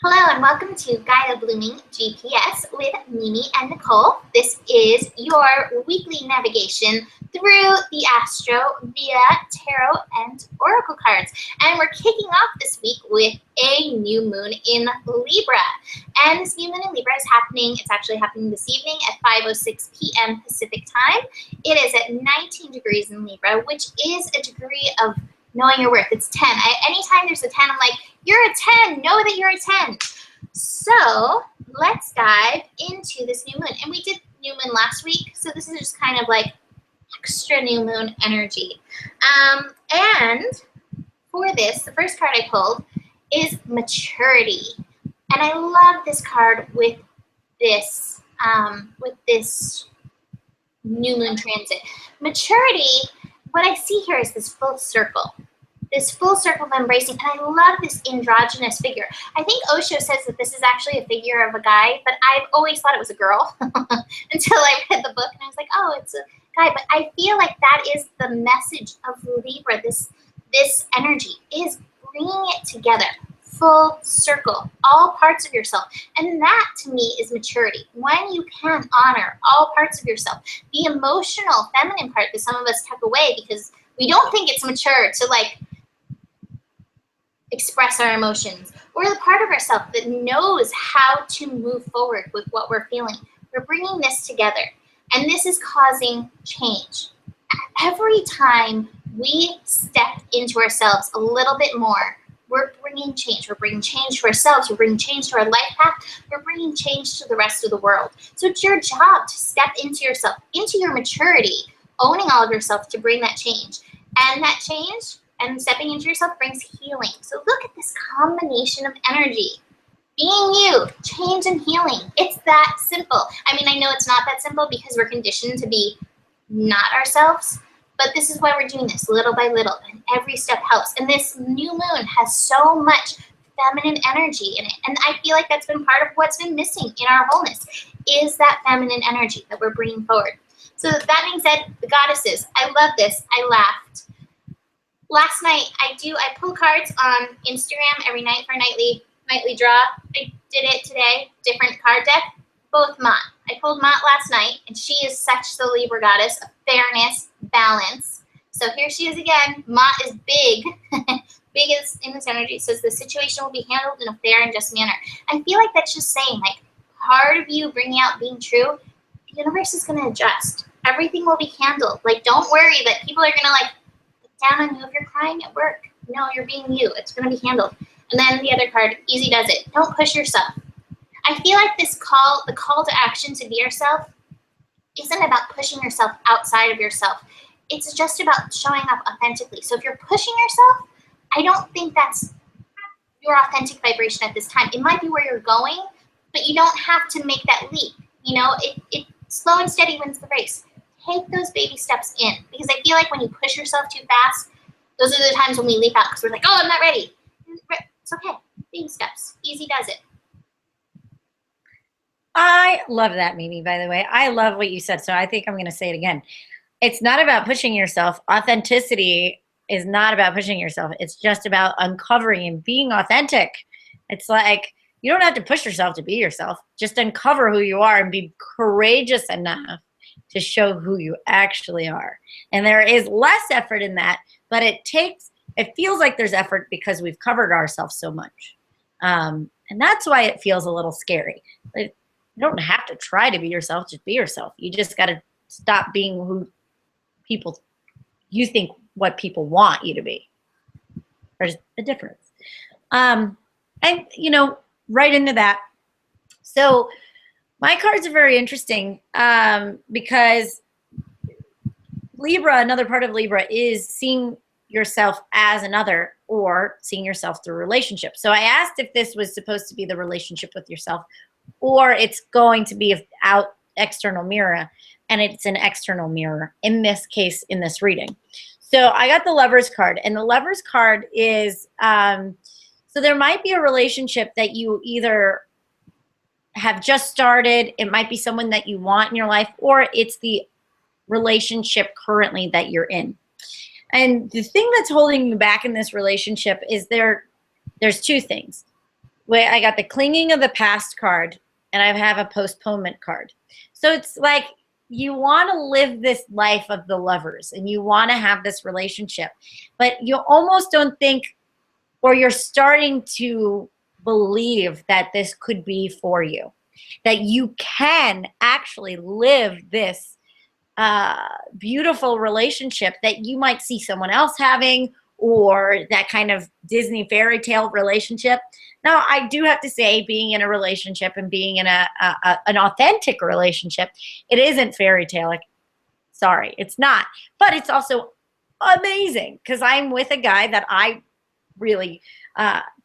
Hello and welcome to Gaia Blooming GPS with Mimi and Nicole. This is your weekly navigation through the astro via tarot and oracle cards. And we're kicking off this week with a new moon in Libra. And this new moon in Libra is happening, it's actually happening this evening at 5:06 p.m. Pacific time. It is at 19 degrees in Libra, which is a degree of knowing your worth. It's 10. Anytime there's a 10, I'm like, you're a 10. Know that you're a 10. So let's dive into this new moon. And we did new moon last week, so this is just kind of like extra new moon energy. And for this, the first card I pulled is maturity. And I love this card with this new moon transit. Maturity, what I see here is this full circle. This full circle of embracing, and I love this androgynous figure. I think Osho says that this is actually a figure of a guy, but I've always thought it was a girl until I read the book, and I was like, oh, it's a guy. But I feel like that is the message of Libra. This energy is bringing it together, full circle, all parts of yourself, and that to me is maturity. When you can honor all parts of yourself, the emotional, feminine part that some of us tuck away because we don't think it's mature to like express our emotions, or the part of ourselves that knows how to move forward with what we're feeling. We're bringing this together, and this is causing change. Every time we step into ourselves a little bit more, we're bringing change. We're bringing change to ourselves. We're bringing change to our life path. We're bringing change to the rest of the world. So it's your job to step into yourself, into your maturity, owning all of yourself to bring that change. And that change and stepping into yourself brings healing. So look at this combination of energy. Being you, change and healing. It's that simple. I mean, I know it's not that simple because we're conditioned to be not ourselves, but this is why we're doing this little by little, and every step helps. And this new moon has so much feminine energy in it. And I feel like that's been part of what's been missing in our wholeness, is that feminine energy that we're bringing forward. So that being said, the goddesses, I love this. I laughed. Last night, I pull cards on Instagram every night for a nightly draw. I did it today, different card deck, both Mott. I pulled Mott last night, and she is such the Libra goddess of fairness, balance. So here she is again. Mott is big, big is in this energy. It says the situation will be handled in a fair and just manner. I feel like that's just saying, like, part of you bringing out being true, the universe is going to adjust. Everything will be handled. Like, don't worry that people are going to, like, down on you if you're crying at work. No, you're being you. It's going to be handled. And then the other card, easy does it. Don't push yourself. I feel like the call to action to be yourself isn't about pushing yourself outside of yourself. It's just about showing up authentically. So if you're pushing yourself, I don't think that's your authentic vibration at this time. It might be where you're going, but you don't have to make that leap. You know, it slow and steady wins the race. Take those baby steps in, because I feel like when you push yourself too fast, those are the times when we leap out because we're like, oh, I'm not ready. It's okay. Baby steps. Easy does it. I love that, Mimi, by the way. I love what you said, so I think I'm going to say it again. It's not about pushing yourself. Authenticity is not about pushing yourself. It's just about uncovering and being authentic. It's like you don't have to push yourself to be yourself. Just uncover who you are and be courageous enough to show who you actually are. And there is less effort in that, but it feels like there's effort because we've covered ourselves so much. And that's why it feels a little scary. You don't have to try to be yourself, just be yourself. You just got to stop being who you think what people want you to be. There's a difference. And, you know, right into that. So my cards are very interesting because Libra, another part of Libra, is seeing yourself as another or seeing yourself through relationship. So I asked if this was supposed to be the relationship with yourself or it's going to be an external mirror, and it's an external mirror in this case, in this reading. So I got the Lover's card, and the Lover's card is, so there might be a relationship that you either have just started, it might be someone that you want in your life, or it's the relationship currently that you're in. And the thing that's holding you back in this relationship is there's two things. Wait, I got the clinging of the past card, and I have a postponement card. So it's like you want to live this life of the lovers and you want to have this relationship, but you almost don't think, or you're starting to believe that this could be for you, that you can actually live this beautiful relationship that you might see someone else having, or that kind of Disney fairy tale relationship. Now, I do have to say, being in a relationship and being in an authentic relationship, it isn't fairy tale. Like, sorry, it's not. But it's also amazing because I'm with a guy that I really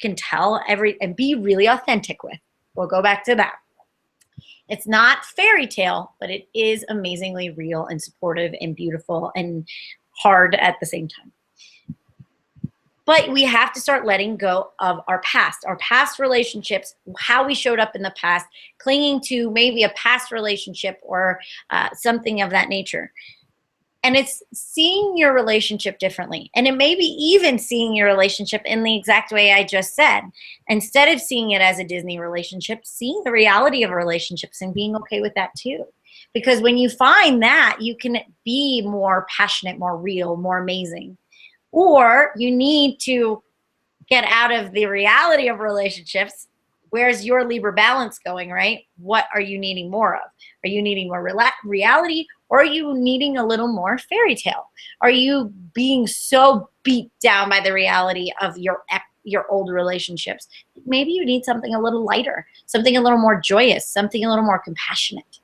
can tell and be really authentic with. We'll go back to that. It's not fairy tale, but it is amazingly real and supportive and beautiful and hard at the same time. But we have to start letting go of our past relationships, how we showed up in the past, clinging to maybe a past relationship or something of that nature. And it's seeing your relationship differently. And it may be even seeing your relationship in the exact way I just said. Instead of seeing it as a Disney relationship, seeing the reality of relationships and being okay with that too. Because when you find that, you can be more passionate, more real, more amazing. Or you need to get out of the reality of relationships. Where's your Libra balance going, right? What are you needing more of? Are you needing more reality, or are you needing a little more fairy tale? Are you being so beat down by the reality of your old relationships? Maybe you need something a little lighter, something a little more joyous, something a little more compassionate.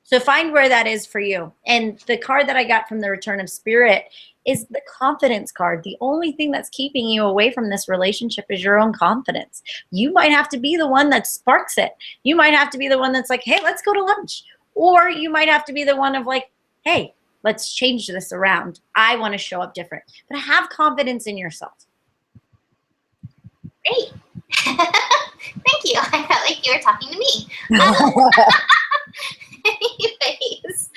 So find where that is for you. And the card that I got from the Return of Spirit is the confidence card. The only thing that's keeping you away from this relationship is your own confidence. You might have to be the one that sparks it. You might have to be the one that's like, hey, let's go to lunch. Or you might have to be the one of like, hey, let's change this around. I want to show up different. But have confidence in yourself. Great. Thank you. I felt like you were talking to me. Anyways,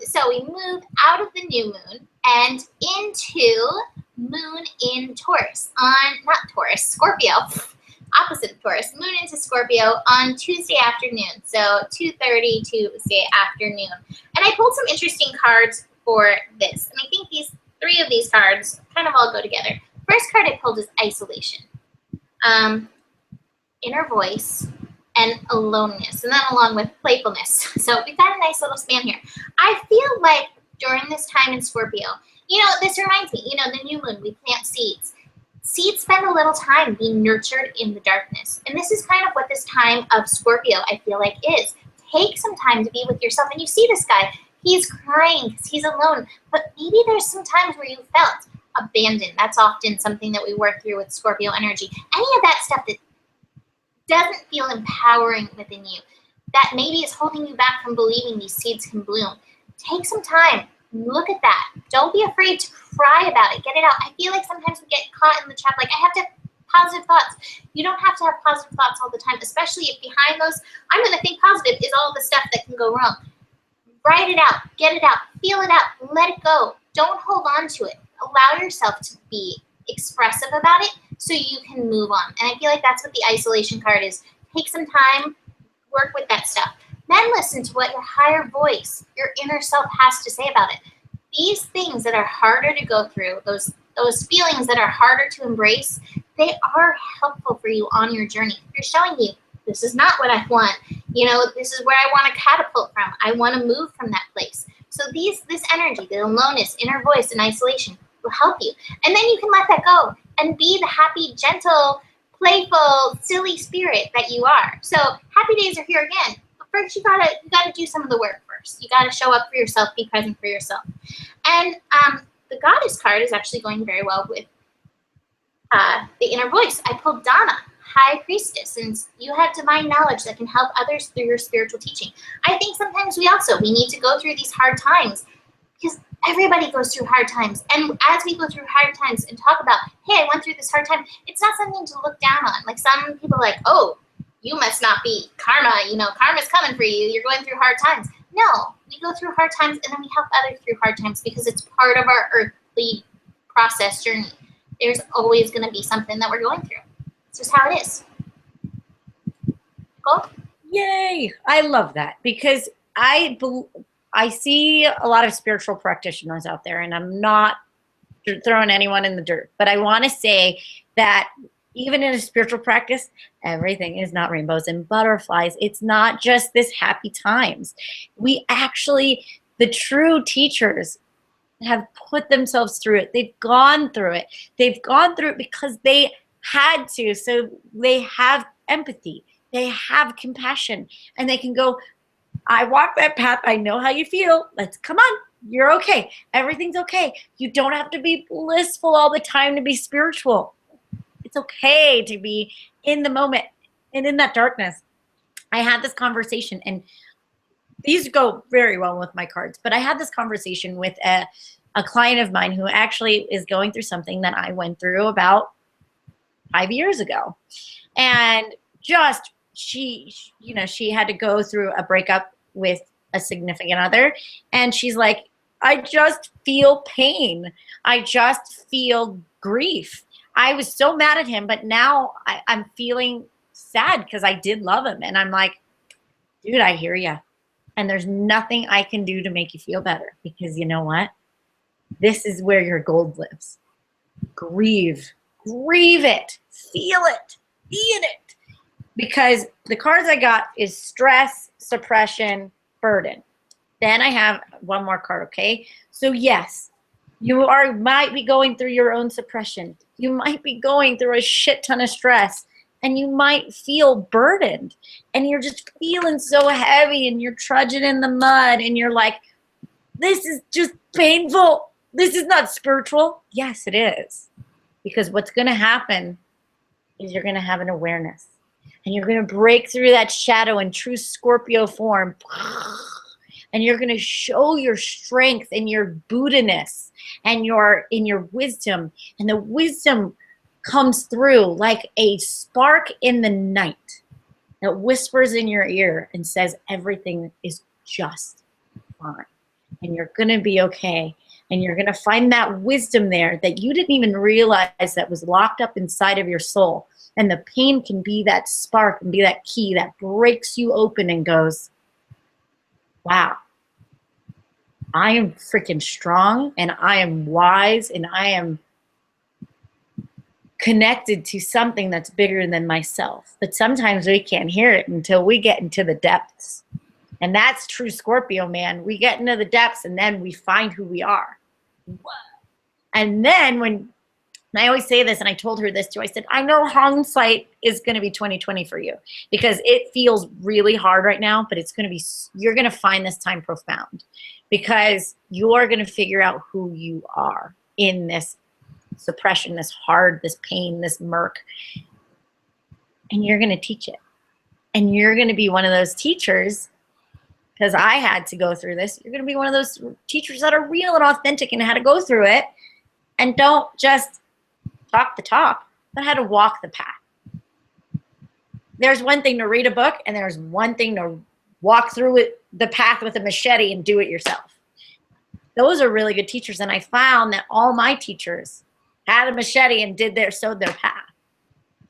so we move out of the new moon and into moon in Taurus Scorpio, opposite of Taurus, moon into Scorpio on Tuesday afternoon. So 2:30 Tuesday afternoon. And I pulled some interesting cards for this. And I think three of these cards kind of all go together. First card I pulled is isolation, inner voice, and aloneness, and then along with playfulness. So we've got a nice little span here. I feel like during this time in Scorpio, this reminds me, the new moon, we plant seeds. Seeds spend a little time being nurtured in the darkness. And this is kind of what this time of Scorpio, I feel like, is. Take some time to be with yourself. And you see this guy, he's crying because he's alone. But maybe there's some times where you felt abandoned. That's often something that we work through with Scorpio energy. Any of that stuff that doesn't feel empowering within you, that maybe is holding you back from believing these seeds can bloom. Take some time. Look at that. Don't be afraid to cry about it. Get it out. I feel like sometimes we get caught in the trap, like I have to have positive thoughts. You don't have to have positive thoughts all the time, especially if behind those, I'm going to think positive, is all the stuff that can go wrong. Write it out. Get it out. Feel it out. Let it go. Don't hold on to it. Allow yourself to be expressive about it so you can move on. And I feel like that's what the isolation card is. Take some time, work with that stuff. Then listen to what your higher voice, your inner self has to say about it. These things that are harder to go through, those feelings that are harder to embrace, they are helpful for you on your journey. They're showing you, this is not what I want. This is where I want to catapult from. I want to move from that place. So this energy, the aloneness, inner voice, and isolation will help you. And then you can let that go and be the happy, gentle, playful, silly spirit that you are. So happy days are here again. But first, you gotta do some of the work first. You gotta show up for yourself, be present for yourself. And the goddess card is actually going very well with the inner voice. I pulled Donna, High Priestess, and you have divine knowledge that can help others through your spiritual teaching. I think sometimes we need to go through these hard times because everybody goes through hard times. And as we go through hard times and talk about, hey, I went through this hard time, it's not something to look down on. Like some people are like, oh, you must not be karma. Karma's coming for you. You're going through hard times. No, we go through hard times and then we help others through hard times because it's part of our earthly process journey. There's always going to be something that we're going through. It's just how it is. Cool? Yay! I love that because I see a lot of spiritual practitioners out there, and I'm not throwing anyone in the dirt, but I want to say that even in a spiritual practice, everything is not rainbows and butterflies. It's not just this happy times. We actually, the true teachers have put themselves through it. They've gone through it. They've gone through it because they had to. So they have empathy. They have compassion, and they can go, I walk that path. I know how you feel. Let's come on. You're okay. Everything's okay. You don't have to be blissful all the time to be spiritual. It's okay to be in the moment and in that darkness. I had this conversation, and these go very well with my cards, but I had this conversation with a client of mine who actually is going through something that I went through about 5 years ago. And just she had to go through a breakup with a significant other, and she's like, I just feel pain. I just feel grief. I was so mad at him, but now I'm feeling sad because I did love him. And I'm like, dude, I hear you. And there's nothing I can do to make you feel better, because you know what? This is where your gold lives. Grieve. Grieve it. Feel it. Be in it. Because the cards I got is stress, suppression, burden. Then I have one more card, okay? So yes, you might be going through your own suppression. You might be going through a shit ton of stress, and you might feel burdened, and you're just feeling so heavy, and you're trudging in the mud, and you're like, this is just painful. This is not spiritual. Yes, it is. Because what's going to happen is you're going to have an awareness, and you're going to break through that shadow in true Scorpio form. And you're going to show your strength and your Buddha-ness and in your wisdom. And the wisdom comes through like a spark in the night that whispers in your ear and says everything is just fine. And you're going to be okay. And you're going to find that wisdom there that you didn't even realize that was locked up inside of your soul. And the pain can be that spark and be that key that breaks you open and goes, wow, I am freaking strong, and I am wise, and I am connected to something that's bigger than myself. But sometimes we can't hear it until we get into the depths. And that's true Scorpio, man. We get into the depths, and then we find who we are. And then when I always say this, and I told her this too, I said, I know hindsight is going to be 2020 for you, because it feels really hard right now, but it's going to be, you're going to find this time profound, because you're going to figure out who you are in this suppression, this hard, this pain, this murk, and you're going to teach it. And you're going to be one of those teachers, because I had to go through this. You're going to be one of those teachers that are real and authentic and how to go through it, and don't just talk the talk, but how to walk the path. There's one thing to read a book, and there's one thing to walk through it, the path with a machete and do it yourself. Those are really good teachers, and I found that all my teachers had a machete and sewed their path.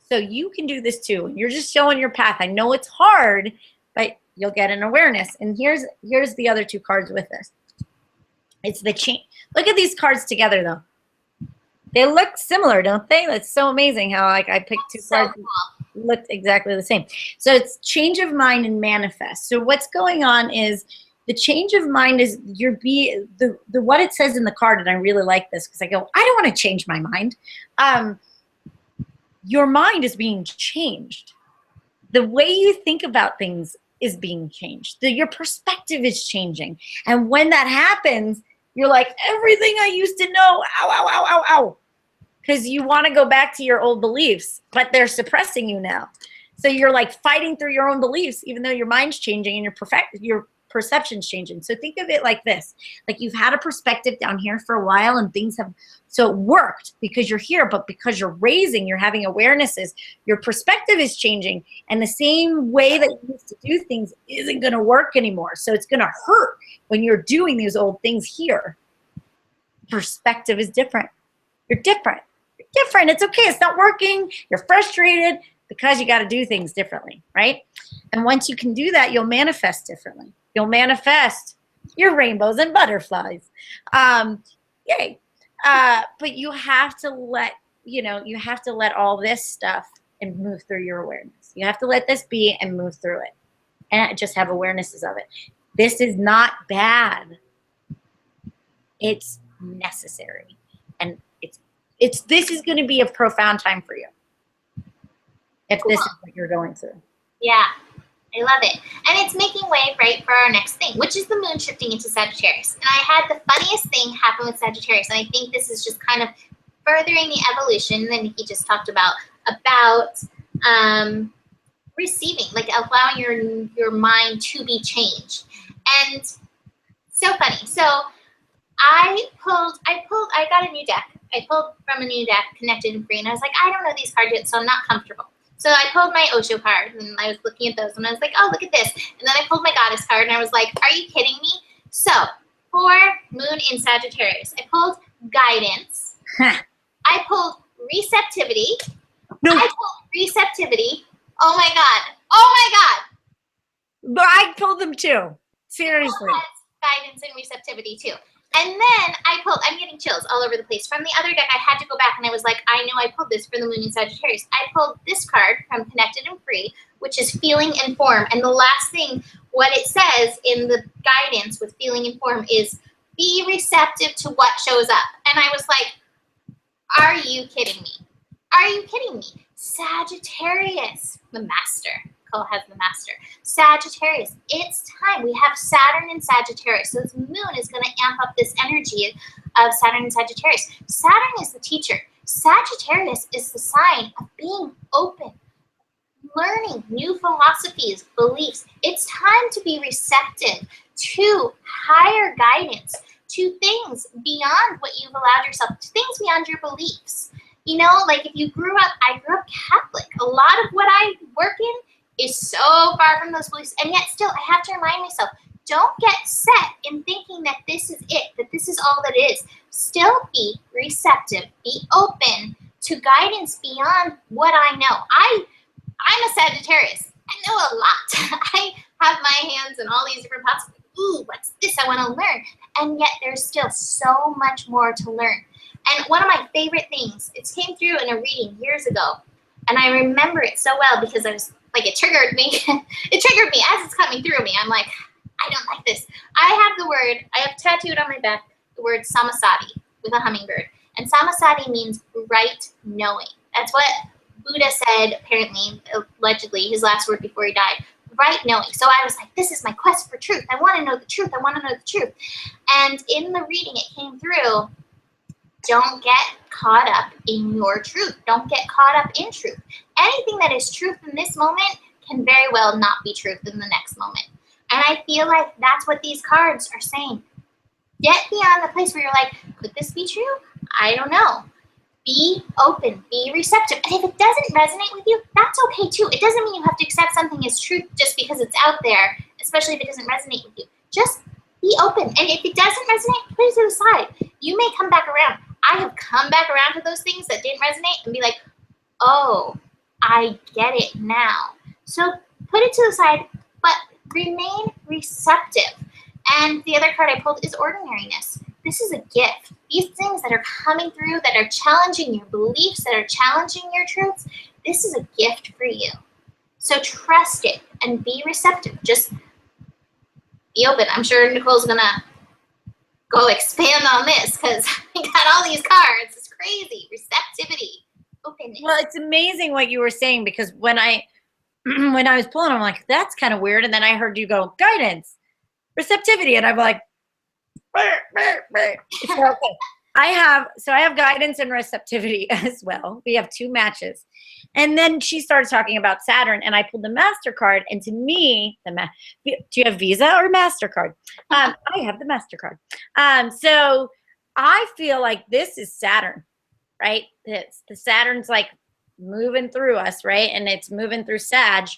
So you can do this too. You're just showing your path. I know it's hard, but you'll get an awareness. And here's the other two cards with this. It's the change. Look at these cards together, though. They look similar, don't they? That's so amazing how I picked two cards that looked exactly the same. So it's change of mind and manifest. So what's going on is the change of mind is what it says in the card, and I really like this because I go, I don't want to change my mind. Your mind is being changed. The way you think about things is being changed. Your perspective is changing. And when that happens, you're like, everything I used to know, ow, ow, ow, ow, ow. Because you want to go back to your old beliefs, but they're suppressing you now. So you're like fighting through your own beliefs, even though your mind's changing and your perception's changing. So think of it like this. Like you've had a perspective down here for a while, and things have, so it worked because you're here, but because you're you're having awarenesses, your perspective is changing. And the same way that you used to do things isn't going to work anymore. So it's going to hurt when you're doing these old things here. Perspective is different. You're different. You're different. It's okay. It's not working. You're frustrated because you got to do things differently, right? And once you can do that, you'll manifest differently. You'll manifest your rainbows and butterflies. Yay. But you have to let, you have to let all this stuff and move through your awareness. You have to let this be and move through it and just have awarenesses of it. This is not bad. It's necessary. And this is going to be a profound time for you if this is what you're going through. Yeah, I love it. And it's making way, right, for our next thing, which is the moon shifting into Sagittarius. And I had the funniest thing happen with Sagittarius, and I think this is just kind of furthering the evolution that Nikki just talked about receiving, like allowing your mind to be changed. And so funny. So I got a new deck. I pulled from a new deck, Connected and Free, and I was like, I don't know these cards yet, so I'm not comfortable. So I pulled my Osho card, and I was looking at those, and I was like, oh, look at this. And then I pulled my Goddess card, and I was like, are you kidding me? So for Moon in Sagittarius, I pulled Guidance. I pulled Receptivity. No. I pulled Receptivity. Oh, my God. Oh, my God. But I pulled them too. Seriously. Guidance and Receptivity too. And then I'm getting chills all over the place. From the other deck, I had to go back and I was like, I know I pulled this for the Moon in Sagittarius. I pulled this card from Connected and Free, which is Feeling and Form. And the last thing, what it says in the guidance with Feeling and Form is be receptive to what shows up. And I was like, are you kidding me? Are you kidding me? Sagittarius, the master. Cole has the master. Sagittarius, it's time. We have Saturn in Sagittarius. So this moon is going to amp up this energy of Saturn in Sagittarius. Saturn is the teacher. Sagittarius is the sign of being open, learning new philosophies, beliefs. It's time to be receptive to higher guidance, to things beyond what you've allowed yourself, to things beyond your beliefs. You know, like if you I grew up Catholic. A lot of what I work in is so far from those beliefs, and yet still I have to remind myself, don't get set in thinking that this is it, that this is all that is. Still be receptive, be open to guidance beyond what I know. I'm a Sagittarius. I know a lot. I have my hands in all these different pots. Ooh, what's this I want to learn? And yet there's still so much more to learn. And one of my favorite things, it came through in a reading years ago, and I remember it so well because I was like, it triggered me. It triggered me as it's coming through me. I'm like, I don't like this. I have tattooed on my back the word samasati with a hummingbird. And samasati means right knowing. That's what Buddha said, apparently, allegedly, his last word before he died. Right knowing. So I was like, this is my quest for truth. I want to know the truth. I want to know the truth. And in the reading, it came through, don't get caught up in your truth. Don't get caught up in truth. Anything that is truth in this moment can very well not be truth in the next moment. And I feel like that's what these cards are saying. Get beyond the place where you're like, could this be true? I don't know. Be open, be receptive. And if it doesn't resonate with you, that's okay too. It doesn't mean you have to accept something as truth just because it's out there, especially if it doesn't resonate with you. Just be open. And if it doesn't resonate, put it to the side. You may come back around. I have come back around to those things that didn't resonate and be like, oh, I get it now. So put it to the side, but remain receptive. And the other card I pulled is ordinariness. This is a gift. These things that are coming through, that are challenging your beliefs, that are challenging your truths, this is a gift for you. So trust it and be receptive. Just be open. I'm sure Nicole's going to go expand on this because we got all these cards. It's crazy. Receptivity, openness. Well, it's amazing what you were saying because when I was pulling, I'm like, that's kind of weird. And then I heard you go, guidance, receptivity. And I'm like, so, okay. I have guidance and receptivity as well. We have two matches. And then she started talking about Saturn and I pulled the MasterCard. And to me, do you have Visa or MasterCard? I have the MasterCard. So I feel like this is Saturn, right? The Saturn's like moving through us, right? And it's moving through Sag.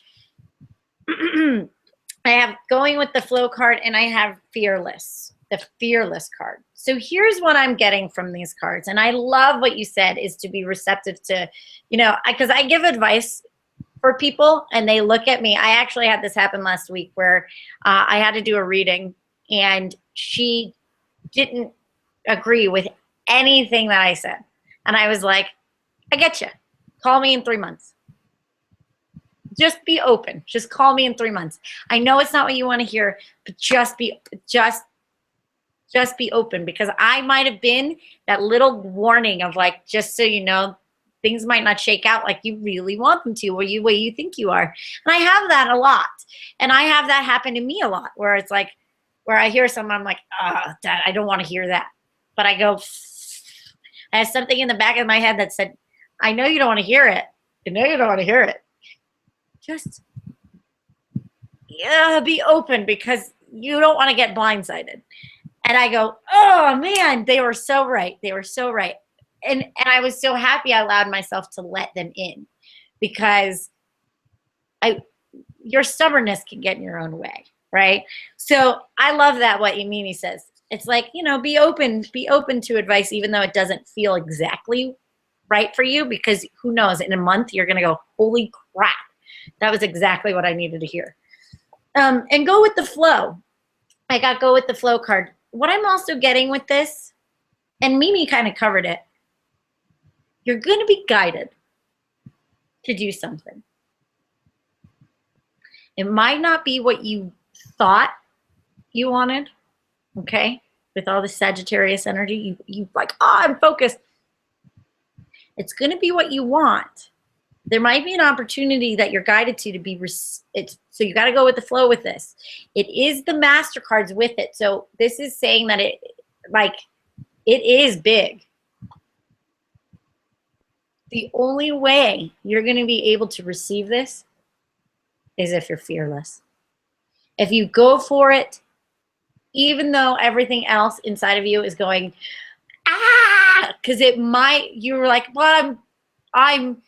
I have going with the flow card and I have fearless. the fearless card. So here's what I'm getting from these cards. And I love what you said, is to be receptive to, you know, because I give advice for people and they look at me. I actually had this happen last week where I had to do a reading and she didn't agree with anything that I said. And I was like, I get you. Call me in 3 months. Just be open. Just call me in 3 months. I know it's not what you want to hear, but just be open, because I might have been that little warning of like, just so you know, things might not shake out like you really want them to, or you way you think you are. And I have that a lot. And I have that happen to me a lot, where it's like, where I hear someone, I'm like, Dad, I don't want to hear that. But I go, I have something in the back of my head that said, I know you don't want to hear it. I know you don't want to hear it. Just be open, because you don't want to get blindsided. And I go, oh man, they were so right. They were so right. And I was so happy I allowed myself to let them in, because your stubbornness can get in your own way, right? So I love that what Mimi says. It's like, you know, be open to advice, even though it doesn't feel exactly right for you, because who knows, in a month you're gonna go, holy crap, that was exactly what I needed to hear. And go with the flow. I got go with the flow card. What I'm also getting with this, and Mimi kind of covered it, you're going to be guided to do something. It might not be what you thought you wanted, okay? With all the Sagittarius energy, you like, I'm focused. It's going to be what you want. There might be an opportunity that you're guided to be, so you got to go with the flow with this. It is the master cards with it. So this is saying that it is big. The only way you're going to be able to receive this is if you're fearless. If you go for it, even though everything else inside of you is going, because you're like, well, I'm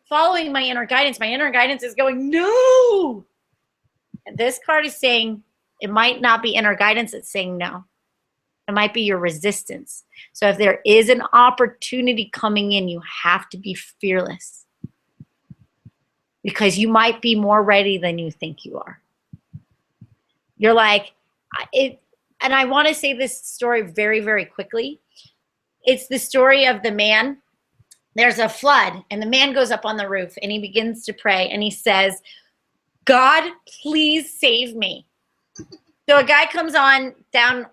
following my inner guidance. My inner guidance is going, no. And this card is saying it might not be inner guidance that's saying no. It might be your resistance. So if there is an opportunity coming in, you have to be fearless, because you might be more ready than you think you are. You're like, and I want to say this story very, very quickly. It's the story of the man. There's a flood, and the man goes up on the roof, and he begins to pray, and he says, God, please save me. So a guy comes on down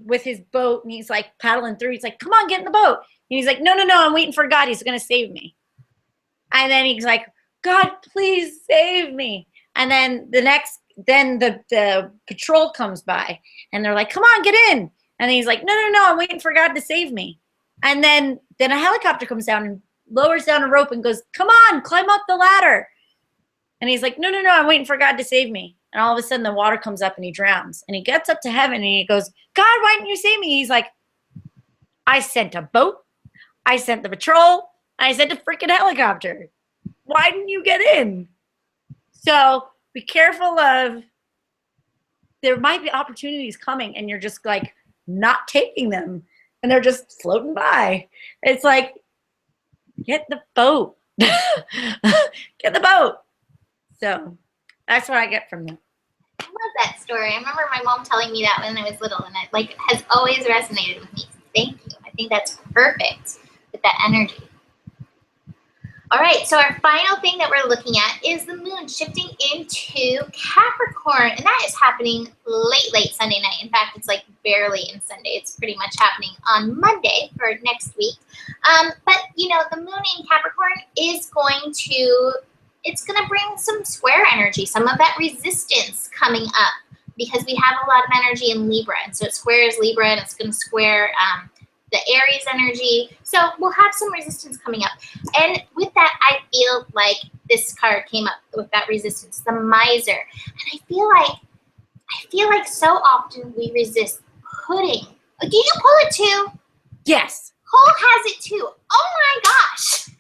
with his boat, and he's like paddling through. He's like, come on, get in the boat. And he's like, no, I'm waiting for God. He's going to save me. And then he's like, God, please save me. And then the patrol comes by, and they're like, come on, get in. And he's like, no, I'm waiting for God to save me. And then a helicopter comes down and lowers down a rope and goes, come on, climb up the ladder. And he's like, no, I'm waiting for God to save me. And all of a sudden the water comes up and he drowns. And he gets up to heaven and he goes, God, why didn't you save me? He's like, I sent a boat, I sent the patrol, I sent a freaking helicopter. Why didn't you get in? So be careful of, there might be opportunities coming and you're just like not taking them. And they're just floating by. It's like, get the boat. Get the boat. So that's what I get from that. I love that story. I remember my mom telling me that when I was little, and it has always resonated with me. So thank you. I think that's perfect with that energy. All right, so our final thing that we're looking at is the moon shifting into Capricorn, and that is happening late Sunday night. In fact, it's like barely in Sunday. It's pretty much happening on Monday for next week. But, you know, the moon in Capricorn is going to bring some square energy, some of that resistance coming up, because we have a lot of energy in Libra, and so it squares Libra, and it's going to square the Aries energy. So we'll have some resistance coming up. And with that, I feel like this card came up with that resistance, the miser. And I feel like so often we resist putting. Did you pull it too? Yes. Cole has it too. Oh my gosh.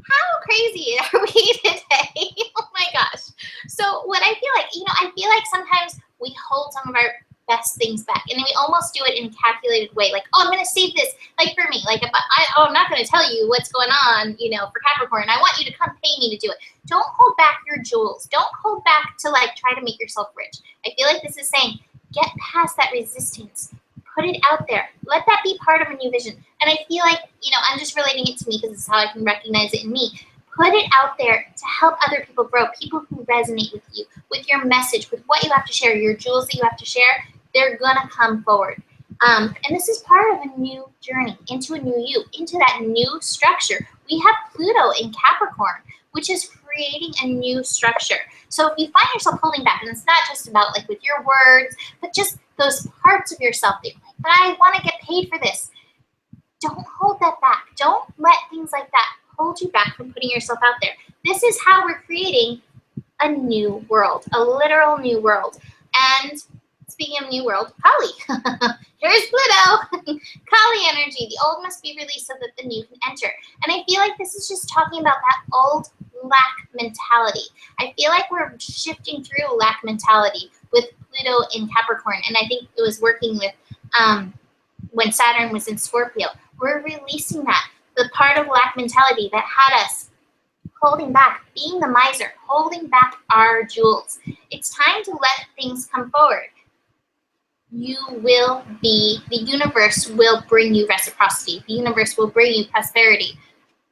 How crazy are we today? Oh my gosh. So what I feel like, I feel like sometimes we hold some of our best things back. And then we almost do it in a calculated way. Like, oh, I'm going to save this. Like for me, like if I'm not going to tell you what's going on, you know, for Capricorn. I want you to come pay me to do it. Don't hold back your jewels. Don't hold back to like try to make yourself rich. I feel like this is saying, get past that resistance. Put it out there. Let that be part of a new vision. And I feel like, you know, I'm just relating it to me because this is how I can recognize it in me. Put it out there to help other people grow, people who resonate with you, with your message, with what you have to share, your jewels that you have to share. They're going to come forward. And this is part of a new journey into a new you, into that new structure. We have Pluto in Capricorn, which is creating a new structure. So if you find yourself holding back, and it's not just about like with your words, but just those parts of yourself that you're like, but I want to get paid for this. Don't hold that back. Don't let things like that hold you back from putting yourself out there. This is how we're creating a new world, a literal new world. And speaking of new world, Kali. Here's Pluto. Kali energy. The old must be released so that the new can enter. And I feel like this is just talking about that old lack mentality. I feel like we're shifting through lack mentality with Pluto in Capricorn. And I think it was working with when Saturn was in Scorpio. We're releasing that. The part of lack mentality that had us holding back, being the miser, holding back our jewels. It's time to let things come forward. You will be, the universe will bring you reciprocity. The universe will bring you prosperity.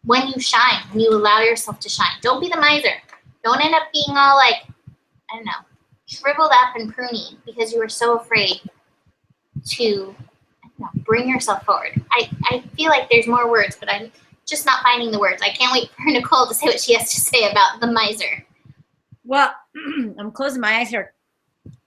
When you shine, when you allow yourself to shine. Don't be the miser. Don't end up being all like, I don't know, shriveled up and pruny because you were so afraid to bring yourself forward. I feel like there's more words, but I'm just not finding the words. I can't wait for Nicole to say what she has to say about the miser. Well, I'm closing my eyes here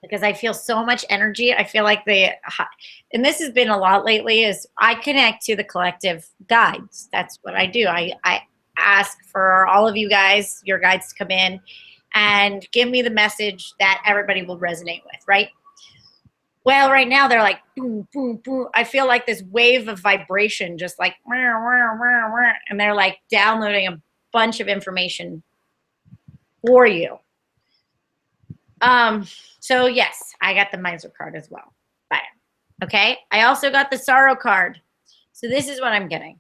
because I feel so much energy. I feel like and this has been a lot lately, is I connect to the collective guides. That's what I do. I ask for all of you guys, your guides, to come in and give me the message that everybody will resonate with, right? Well, right now they're like, boom, boom, boom. I feel like this wave of vibration, just like, and they're like downloading a bunch of information for you. So yes, I got the miser card as well. But, okay. I also got the sorrow card. So this is what I'm getting.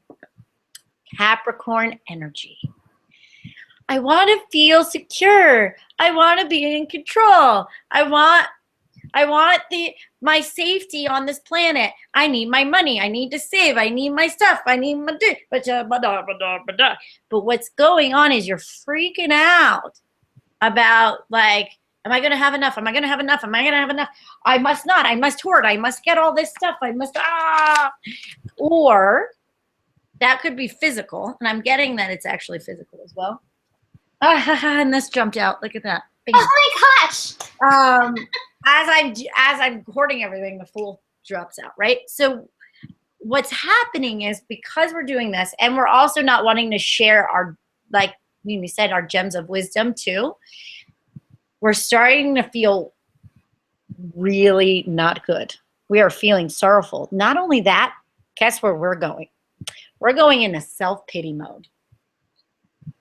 Capricorn energy. I want to feel secure. I want to be in control. I want my safety on this planet. I need my money. I need to save. I need my stuff. I need my but what's going on is you're freaking out about like, am I going to have enough? Am I going to have enough? Am I going to have enough? I must not. I must hoard. I must get all this stuff. I must, Or that could be physical. And I'm getting that it's actually physical as well. And this jumped out. Look at that. Bing. Oh my gosh. As I'm hoarding everything, the Fool drops out, right? So what's happening is, because we're doing this, and we're also not wanting to share our, like we said, our gems of wisdom too, we're starting to feel really not good. We are feeling sorrowful. Not only that, guess where we're going? We're going into self-pity mode.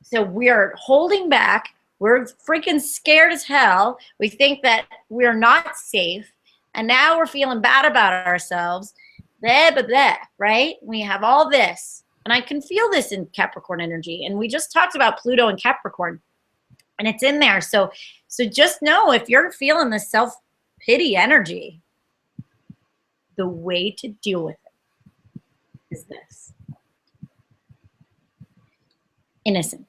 So we're holding back. We're freaking scared as hell. We think that we're not safe. And now we're feeling bad about ourselves. Blah, blah, blah, right? We have all this. And I can feel this in Capricorn energy. And we just talked about Pluto and Capricorn. And it's in there. So just know, if you're feeling the self-pity energy, the way to deal with it is this. Innocence.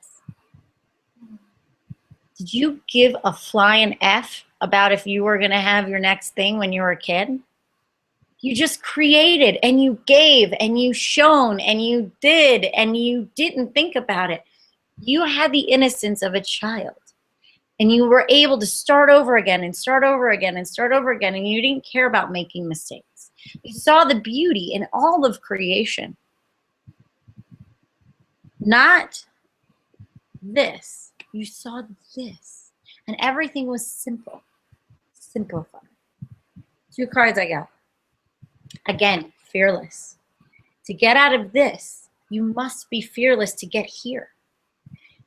Did you give a flying F about if you were going to have your next thing when you were a kid? You just created, and you gave, and you shone, and you did, and you didn't think about it. You had the innocence of a child, and you were able to start over again and start over again and start over again, and you didn't care about making mistakes. You saw the beauty in all of creation. Not this. You saw this, and everything was simple. Simplified. 2 cards I got. Again, fearless. To get out of this, you must be fearless to get here.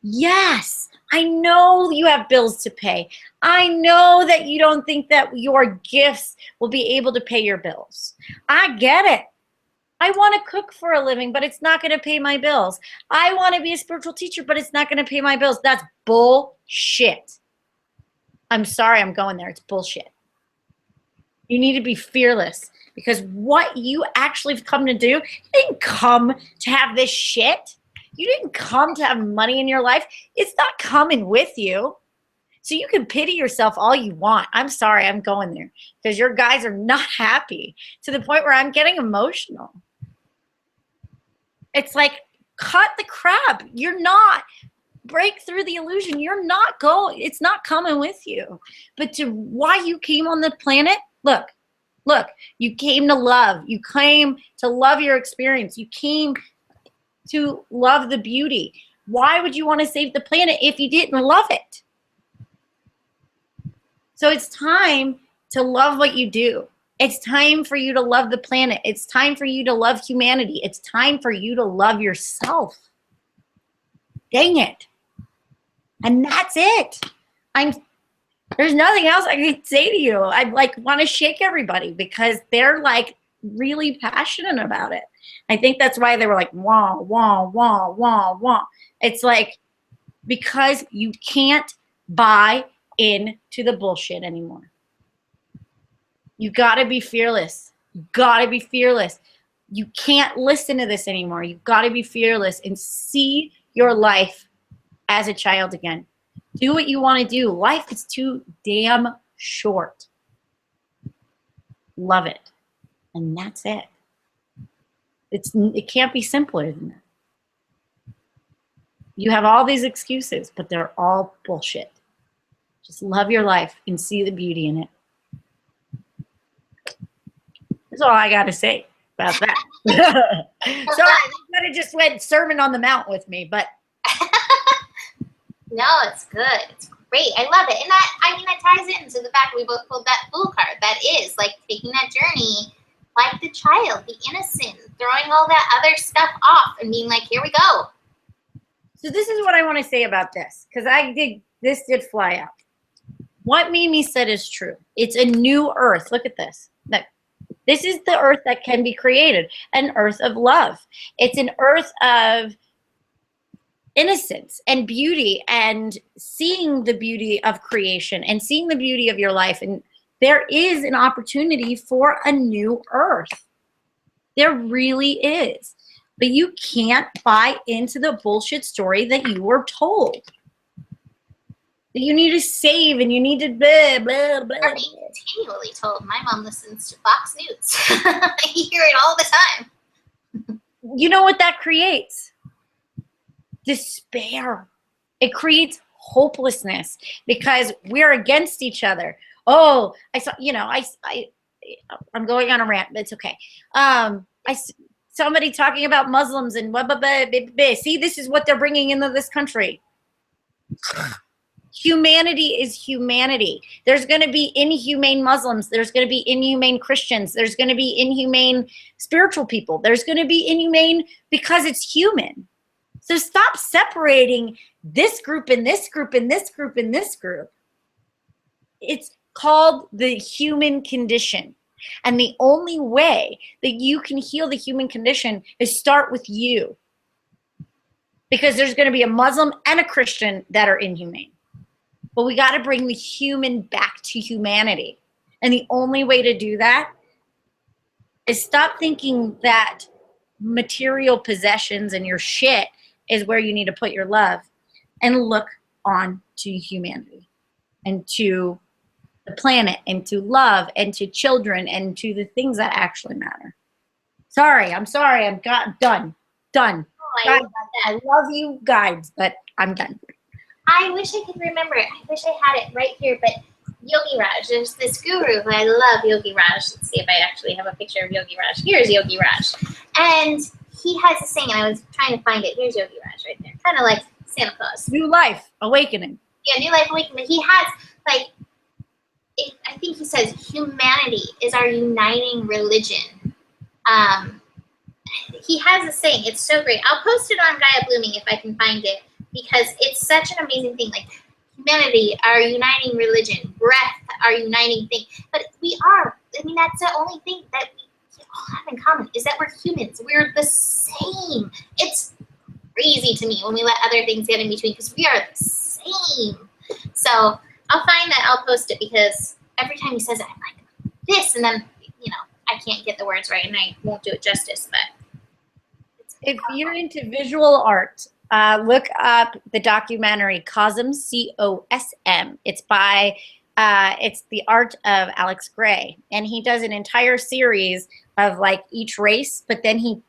Yes, I know you have bills to pay. I know that you don't think that your gifts will be able to pay your bills. I get it. I want to cook for a living, but it's not going to pay my bills. I want to be a spiritual teacher, but it's not going to pay my bills. That's bullshit. I'm sorry I'm going there. It's bullshit. You need to be fearless, because what you actually have come to do, you didn't come to have this shit. You didn't come to have money in your life. It's not coming with you. So you can pity yourself all you want. I'm sorry I'm going there, because your guys are not happy to the point where I'm getting emotional. It's like, cut the crap. You're not. Break through the illusion. You're not going. It's not coming with you. But to why you came on the planet, look, you came to love. You came to love your experience. You came to love the beauty. Why would you want to save the planet if you didn't love it? So it's time to love what you do. It's time for you to love the planet. It's time for you to love humanity. It's time for you to love yourself. Dang it. And that's it. There's nothing else I can say to you. I want to shake everybody, because they're really passionate about it. I think that's why they were like, wah, wah, wah, wah, wah. It's because you can't buy into the bullshit anymore. You got to be fearless. You got to be fearless. You can't listen to this anymore. You got to be fearless and see your life as a child again. Do what you want to do. Life is too damn short. Love it. And that's it. It can't be simpler than that. You have all these excuses, but they're all bullshit. Just love your life and see the beauty in it. That's all I got to say about that. So I kind of just went Sermon on the Mount with me, but. No, it's good. It's great. I love it. And that ties into the fact we both pulled that Fool card. That is taking that journey like the child, the innocent, throwing all that other stuff off and being like, here we go. So this is what I want to say about this, because this did fly out. What Mimi said is true. It's a new earth. Look at this. Look. This is the earth that can be created, an earth of love. It's an earth of innocence and beauty, and seeing the beauty of creation and seeing the beauty of your life. And there is an opportunity for a new earth. There really is. But you can't buy into the bullshit story that you were told. That you need to save and you need to blah, blah, blah. I'm being continually told. My mom listens to Fox News. I hear it all the time. You know what that creates? Despair. It creates hopelessness, because we're against each other. Oh, I saw, I'm going on a rant, but it's okay. Somebody talking about Muslims and blah, blah, blah, blah, blah. See, this is what they're bringing into this country. Humanity is humanity. There's going to be inhumane Muslims. There's going to be inhumane Christians. There's going to be inhumane spiritual people. There's going to be inhumane because it's human. So stop separating this group and this group and this group and this group. It's called the human condition. And the only way that you can heal the human condition is start with you. Because there's going to be a Muslim and a Christian that are inhumane. But we got to bring the human back to humanity. And the only way to do that is stop thinking that material possessions and your shit is where you need to put your love, and look on to humanity and to the planet and to love and to children and to the things that actually matter. I'm sorry. I'm done. Oh, I love you guys, but I'm done. I wish I could remember it. I wish I had it right here, but Yogi Raj, there's this guru who I love, Yogi Raj. Let's see if I actually have a picture of Yogi Raj. Here's Yogi Raj. And he has a saying, and I was trying to find it. Here's Yogi Raj right there. Kind of like Santa Claus. New life, awakening. Yeah, new life awakening. But he has, I think he says, humanity is our uniting religion. He has a saying. It's so great. I'll post it on Gaia Blooming if I can find it. because it's such an amazing thing. Like humanity, our uniting religion, breath, our uniting thing. But we are, I mean, that's the only thing that we all have in common is that we're humans. We're the same. It's crazy to me when we let other things get in between because we are the same. So I'll find that, I'll post it because every time he says it, I'm like, this, and then, you know, I can't get the words right and I won't do it justice, but. If you're into visual art, look up the documentary Cosm, C-O-S-M. It's by, it's the art of Alex Gray. And he does an entire series of like each race, but then he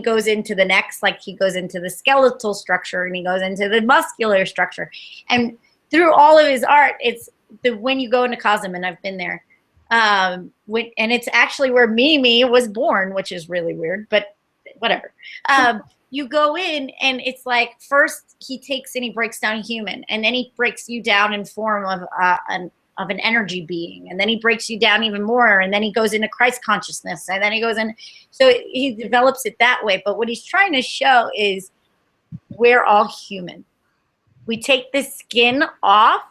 goes into the next, like he goes into the skeletal structure and he goes into the muscular structure. And through all of his art, it's when you go into Cosm, and I've been there, and it's actually where Mimi was born, which is really weird, but whatever. You go in and it's like, first he takes and he breaks down a human, and then he breaks you down in form of an energy being, and then he breaks you down even more, and then he goes into Christ consciousness, and then he goes in, so he develops it that way. But what he's trying to show is we're all human. We take the skin off,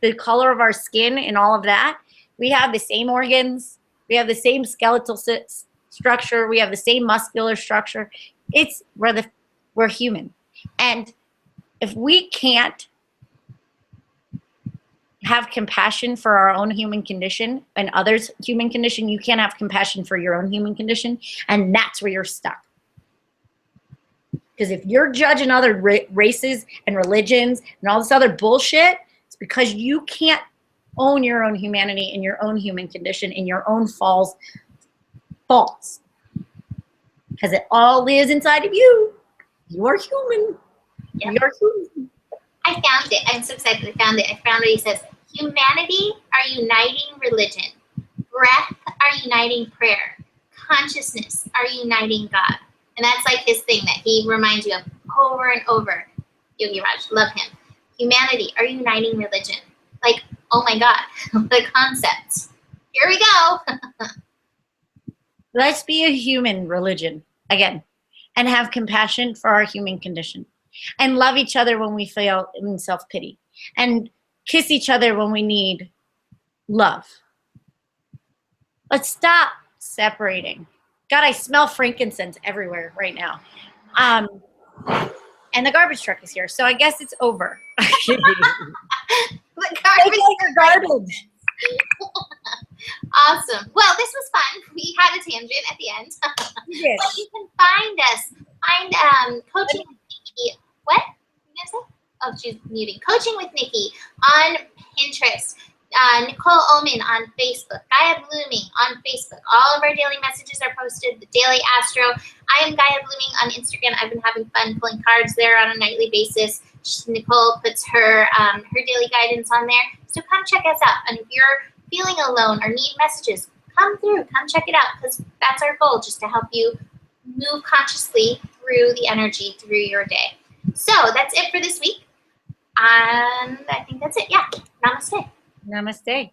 the color of our skin and all of that. We have the same organs, we have the same skeletal structure, we have the same muscular structure. We're human. And if we can't have compassion for our own human condition and others' human condition, you can't have compassion for your own human condition, and that's where you're stuck. Because if you're judging other races and religions and all this other bullshit, it's because you can't own your own humanity and your own human condition and your own faults. Because it all lives inside of you. You're human. Yep. You're human. I found it. I'm so excited. I found it. He says, humanity are uniting religion. Breath are uniting prayer. Consciousness are uniting God. And that's like his thing that he reminds you of over and over. Yogi Raj, love him. Humanity are uniting religion. Like, oh my God, the concepts. Here we go. Let's be a human religion again, and have compassion for our human condition, and love each other when we fail in self-pity, and kiss each other when we need love. Let's stop separating. God, I smell frankincense everywhere right now. And the garbage truck is here, so I guess it's over. The garbage. Awesome. Well, this was fun. We had a tangent at the end. Yes. But you can find us. Find Coaching with Nikki. What? You gonna say? Oh, she's muting. Coaching with Nikki on Pinterest. Nicole Oman on Facebook. Gaia Blooming on Facebook. All of our daily messages are posted. The Daily Astro. I am Gaia Blooming on Instagram. I've been having fun pulling cards there on a nightly basis. Nicole puts her daily guidance on there. So come check us out. And if you're feeling alone or need messages, come through. Come check it out, because that's our goal, just to help you move consciously through the energy through your day. So that's it for this week. And I think that's it. Yeah. Namaste. Namaste.